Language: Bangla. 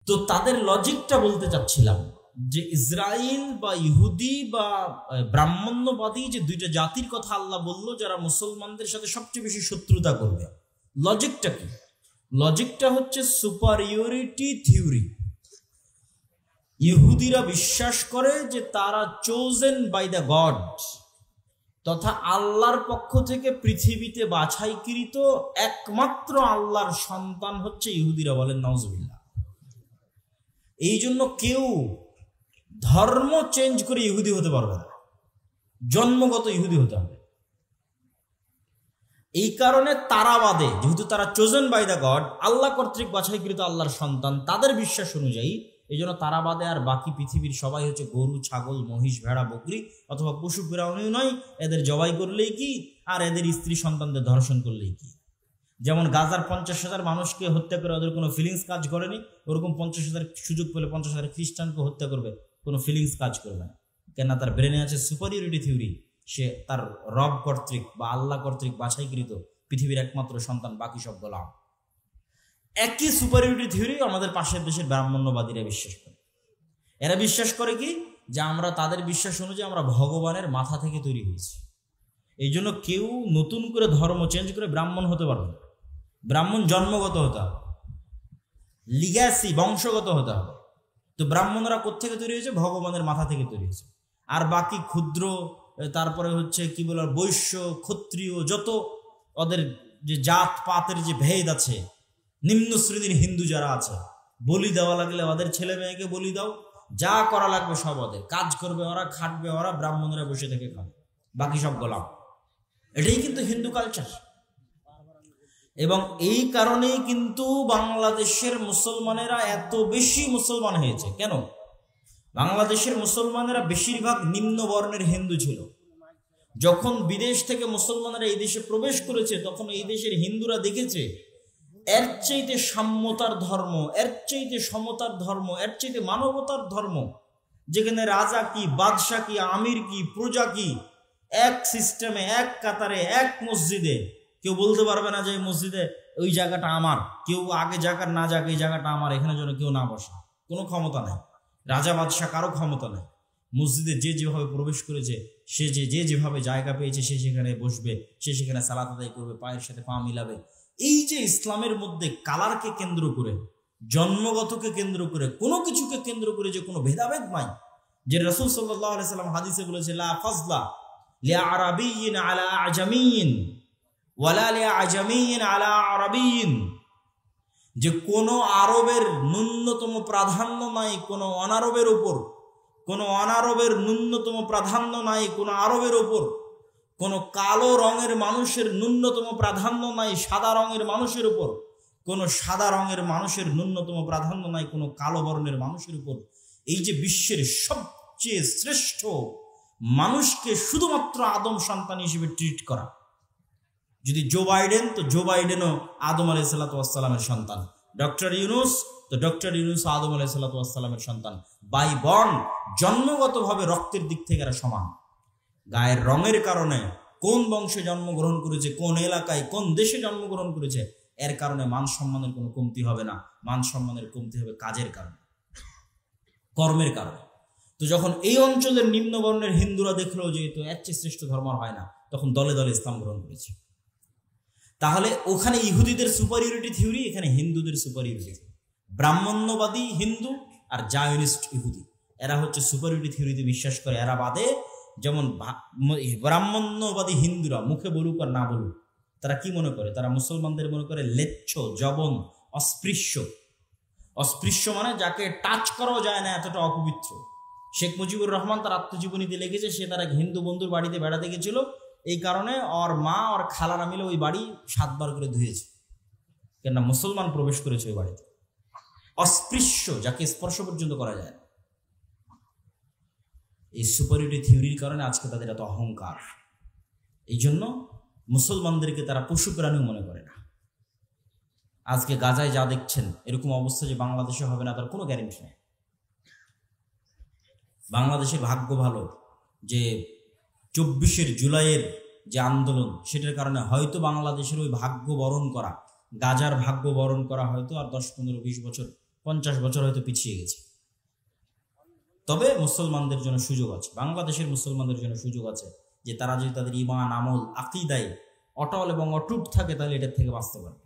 তো তাদের লজিকটা বলতে চাচ্ছিলাম যে ইসরায়েল বা ইহুদি বা ব্রাহ্মণ্যবাদী যে দুইটা জাতির কথা আল্লাহ বলল যারা মুসলমানদের সাথে সবচেয়ে বেশি শত্রুতা করবে, লজিকটা কি? লজিকটা হচ্ছে সুপারিয়রিটি থিওরি। ইহুদিরা বিশ্বাস করে যে তারা চোজেন বাই দ্য গড, তথা আল্লাহর পক্ষ থেকে পৃথিবীতে বাছাইকৃত একমাত্র আল্লাহর সন্তান হচ্ছে ইহুদিরা, বলেন নাউজুবিল্লাহ। এই জন্য কেউ ধর্ম চেঞ্জ করে ইহুদি হতে পারবে না, জন্মগত ইহুদি হতে হবে। এই কারণে তারাবাদে, যেহেতু তারা চোজেন বাই দ্য গড, আল্লাহ কর্তৃক বাছাইকৃত আল্লাহর সন্তান, তাদের বিশ্বাস অনুযায়ী এই জন্য তারাবাদে আর বাকি পৃথিবীর সবাই হচ্ছে গরু, ছাগল, মহিষ, ভেড়া, বকরি অথবা পশু প্রাণী নয়, এদের জবাই করলেই কি আর এদের স্ত্রী সন্তানদের ধর্ষণ করলেই কি। যেমন গাজার 50,000 মানুষকে হত্যা করে ওদের কোনো ফিলিংস কাজ করেনি, ওরকম 50,000 সুযোগ পেলে 50,000 খ্রিস্টানকে হত্যা করবে, কোনো ফিলিংস কাজ করবে না। কেননা তার ব্রেনে আছে সুপারিয়রিটি থিওরি, সে তার রব কর্তৃক বা আল্লাহ কর্তৃক বাছাইকৃত পৃথিবীর একমাত্র সন্তান, বাকি সব গোলাম। একই সুপারিয়রিটি থিওরি আমাদের পাশের দেশের ব্রাহ্মণ্যবাদীরা বিশ্বাস করে। এরা বিশ্বাস করে কি যে আমরা তাদের বিশ্বাস অনুযায়ী আমরা ভগবানের মাথা থেকে তৈরি হয়েছি। এই জন্য কেউ নতুন করে ধর্ম চেঞ্জ করে ব্রাহ্মণ হতে পারবে না। ব্রাহ্মণ জন্মগত হতে হবে, লিগ্যাসি বংশগত হতে হবে। তো ব্রাহ্মণরা কোত্থেকে তৈরি হয়েছে? ভগবানের মাথা থেকে তৈরি হয়েছে। আর বাকি ক্ষুদ্র, তারপরে হচ্ছে কি বলে বৈশ্য, ক্ষত্রিয়, যত ওদের যে জাত পাতের যে ভেদ আছে, নিম্ন শ্রেণীর হিন্দু যারা আছে, বলি দেওয়া লাগলে ওদের ছেলে মেয়েকে বলি দাও, যা করা লাগবে সব ওদের, কাজ করবে ওরা, খাটবে ওরা, ব্রাহ্মণরা বসে থেকে খাবে, বাকি সব গোলাম। এটাই কিন্তু হিন্দু কালচার। এবং এই কারণেই কিন্তু বাংলাদেশের মুসলমানেরা এত বেশি মুসলমান হয়েছে। কেন? বাংলাদেশের মুসলমানেরা বেশিরভাগ নিম্ন বর্ণের হিন্দু ছিল। যখন বিদেশ থেকে মুসলমানেরা এই দেশে প্রবেশ করেছে, তখন এই দেশের হিন্দুরা দেখেছে এর চাইতে সাম্যতার ধর্ম, এর চাইতে সমতার ধর্ম, এর চাইতে মানবতার ধর্ম, যেখানে রাজা কি, বাদশাহ কি, আমির কি, প্রজা কি, এক সিস্টেমে, এক কাতারে, এক মসজিদে, কেউ বলতে পারবে না যে এই মসজিদে ওই জায়গাটা আমার, কেউ আগে জায়গা না যাক, এই জায়গাটা আমার, এখানে যেন কেউ না বসে, কোনো ক্ষমতা নেই। রাজা বাদশাহ কারো ক্ষমতা নেই। মসজিদে যে যেভাবে প্রবেশ করেছে, সে যেভাবে জায়গা পেয়েছে, সে সেখানে বসবে, সে সেখানে সালাত আদায় করবে, পায়ের সাথে পা মিলাবে। এই যে ইসলামের মধ্যে কালারকে কেন্দ্র করে, জন্মগতকে কেন্দ্র করে, কোনো কিছুকে কেন্দ্র করে যে কোনো ভেদাভেদ নাই, যে রাসূল সাল্লাল্লাহু আলাইহি সাল্লাম হাদিসে বলেছে লা ফাজলা লিআরাবিয়্যিন আলা আজামিয়্যিন ওয়ালা লিআজামিয়্যিন আলা আরাবিয়্যিন, যে কোনো আরবের ন্যূনতম প্রাধান্য নাই কোনো অনারবের উপর, কোনো অনারবের ন্যূনতম প্রাধান্য নাই কোনো আরবের উপর, কোনো কালো রঙের মানুষের ন্যূনতম প্রাধান্য নাই সাদা রঙের মানুষের উপর, কোনো সাদা রঙের মানুষের ন্যূনতম প্রাধান্য নাই কোনো কালো বর্ণের মানুষের উপর। এই যে বিশ্বের সবচেয়ে শ্রেষ্ঠ মানুষকে শুধুমাত্র আদম সন্তান হিসেবে ট্রিট করা। যদি জো বাইডেন, তো জো বাইডেনও আদম আলাইহিস সালামের সন্তান। ডক্টর ইউনুস, তো ডক্টর ইউনুস আদম আলাইহিস সালামের সন্তান। বাই বর্ন, জন্মগতভাবে রক্তের দিক থেকে এরা সমান। গায়ের রঙের কারণে, কোন বংশে জন্মগ্রহণ করেছে, কোন এলাকায়, কোন দেশে জন্মগ্রহণ করেছে, এর কারণে মান সম্মানের কোনো কমতি হবে না। মান সম্মানের কমতি হবে কাজের কারণে, কর্মের কারণে। তো যখন এই অঞ্চলের নিম্নবর্ণের হিন্দুরা দেখলো যে তো এর চেয়ে শ্রেষ্ঠ ধর্ম হয় না, তখন দলে দলে ইসলাম গ্রহণ করেছে। তাহলে ওখানে ইহুদিদের সুপারিয়রিটি থিওরি, এখানে হিন্দুদের সুপারিয়রিটি থিওরি। ব্রাহ্মণ্যবাদী হিন্দু আর জায়নিস্ট ইহুদি, এরা হচ্ছে সুপারিয়রিটি থিওরিতে বিশ্বাস করে। এরা বাদে যেমন ব্রাহ্মণ্যবাদী হিন্দুরা মুখে বলুক আর না বলুক, তারা কি মনে করে? তারা মুসলমানদের মনে করে লেচ্ছ, জবন, অস্পৃশ্য। অস্পৃশ্য মানে যাকে টাচ করাও যায় না, এতটা অপবিত্র। শেখ মুজিবুর রহমান তার আত্মজীবনীতে লিখেছে, সে তার এক হিন্দু বন্ধুর বাড়িতে বেড়াতে গেছিল, এই কারণে ওর মা ওর খালারা মিলে ওই বাড়ি 7 বার করে ধুয়েছে, কেননা মুসলমান প্রবেশ করেছে ওই বাড়িতে। অস্পৃশ্য, যাকে স্পর্শ পর্যন্ত করা যায় না। এই সুপারিয়রিটি থিওরির কারণে আজকে তাদের এত অহংকার। এই জন্য মুসলমানদেরকে তারা পশু প্রাণী মনে করে না। আজকে গাজায় যা দেখছেন, এরকম অবস্থা যে বাংলাদেশে হবে না তার কোনো গ্যারেন্টি নেই। বাংলাদেশের ভাগ্য ভালো যে 24 জুলাইয়ের যে আন্দোলন, সেটার কারণে হয়তো বাংলাদেশের ওই ভাগ্য বরণ করা, গাজার ভাগ্য বরণ করা হয়তো আর 10, 15, 20 বছর 50 বছর হয়তো পিছিয়ে গেছে। তবে মুসলমানদের জন্য সুযোগ আছে, বাংলাদেশের মুসলমানদের জন্য সুযোগ আছে যে তারা যদি তাদের ঈমান, আমল, আকীদায় অটল এবং অটুট থাকে তাহলে এটার থেকে বাঁচতে পারবে।